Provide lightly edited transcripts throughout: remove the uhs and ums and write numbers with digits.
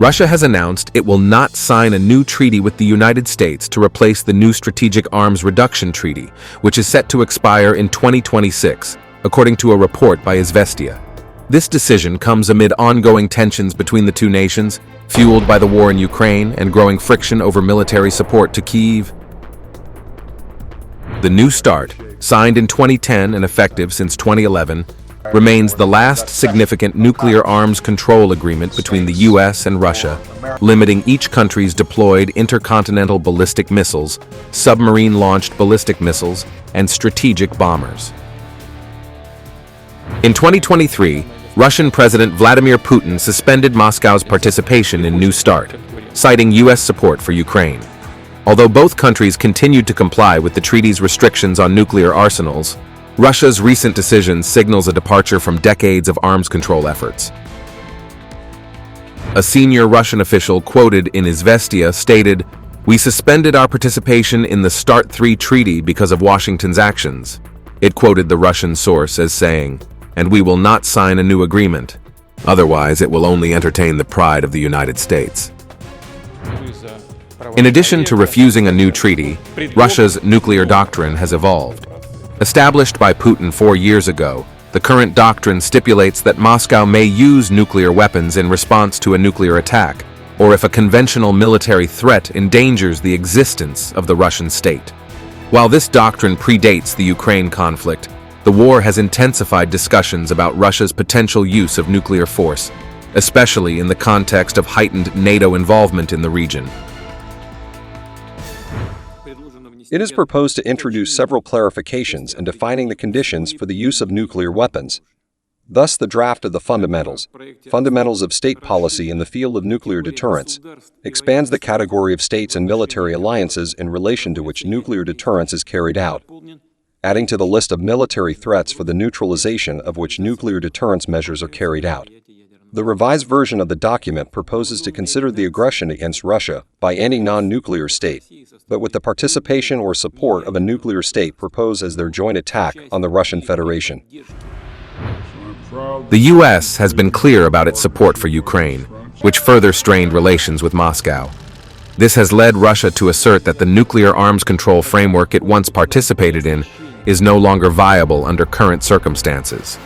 Russia has announced it will not sign a new treaty with the United States to replace the new Strategic Arms Reduction Treaty, which is set to expire in 2026, according to a report by Izvestia. This decision comes amid ongoing tensions between the two nations, fueled by the war in Ukraine and growing friction over military support to Kyiv. The New START, signed in 2010 and effective since 2011, remains the last significant nuclear arms control agreement between the US and Russia, limiting each country's deployed intercontinental ballistic missiles, submarine-launched ballistic missiles, and strategic bombers. In 2023, Russian President Vladimir Putin suspended Moscow's participation in New START, citing US support for Ukraine. Although both countries continued to comply with the treaty's restrictions on nuclear arsenals, Russia's recent decision signals a departure from decades of arms control efforts. A senior Russian official quoted in Izvestia stated, "We suspended our participation in the START 3 treaty because of Washington's actions." It quoted the Russian source as saying, "And we will not sign a new agreement. Otherwise, it will only entertain the pride of the United States." In addition to refusing a new treaty, Russia's nuclear doctrine has evolved. Established by Putin 4 years ago, the current doctrine stipulates that Moscow may use nuclear weapons in response to a nuclear attack, or if a conventional military threat endangers the existence of the Russian state. While this doctrine predates the Ukraine conflict, the war has intensified discussions about Russia's potential use of nuclear force, especially in the context of heightened NATO involvement in the region. It is proposed to introduce several clarifications in defining the conditions for the use of nuclear weapons. Thus, the draft of the Fundamentals of State Policy in the Field of Nuclear Deterrence expands the category of states and military alliances in relation to which nuclear deterrence is carried out, adding to the list of military threats for the neutralization of which nuclear deterrence measures are carried out. The revised version of the document proposes to consider the aggression against Russia by any non-nuclear state, but with the participation or support of a nuclear state proposed as their joint attack on the Russian Federation. The US has been clear about its support for Ukraine, which further strained relations with Moscow. This has led Russia to assert that the nuclear arms control framework it once participated in is no longer viable under current circumstances.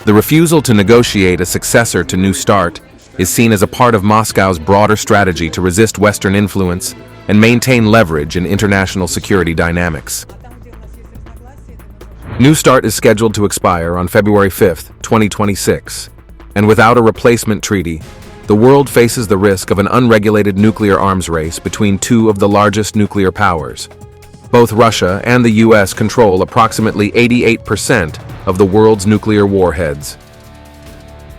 The refusal to negotiate a successor to New START is seen as a part of Moscow's broader strategy to resist Western influence and maintain leverage in international security dynamics. New START is scheduled to expire on February 5, 2026, and without a replacement treaty, the world faces the risk of an unregulated nuclear arms race between two of the largest nuclear powers. Both Russia and the US control approximately 88% of the world's nuclear warheads.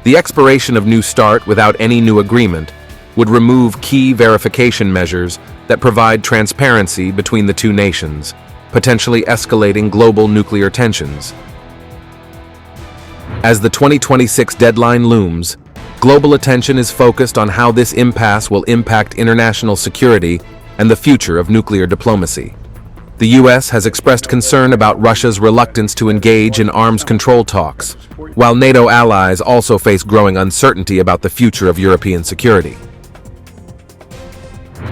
The expiration of New START without any new agreement would remove key verification measures that provide transparency between the two nations, potentially escalating global nuclear tensions. As the 2026 deadline looms, global attention is focused on how this impasse will impact international security and the future of nuclear diplomacy. The US has expressed concern about Russia's reluctance to engage in arms control talks, while NATO allies also face growing uncertainty about the future of European security.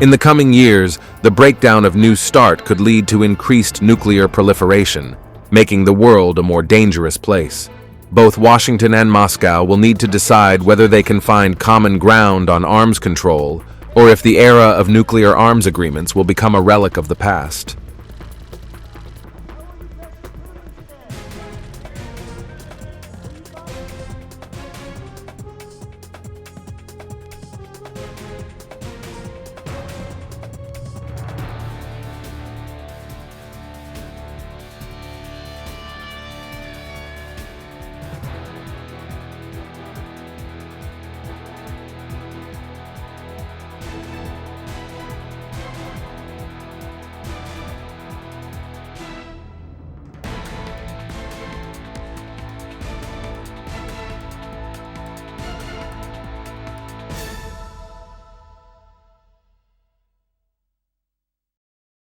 In the coming years, the breakdown of New START could lead to increased nuclear proliferation, making the world a more dangerous place. Both Washington and Moscow will need to decide whether they can find common ground on arms control, or if the era of nuclear arms agreements will become a relic of the past.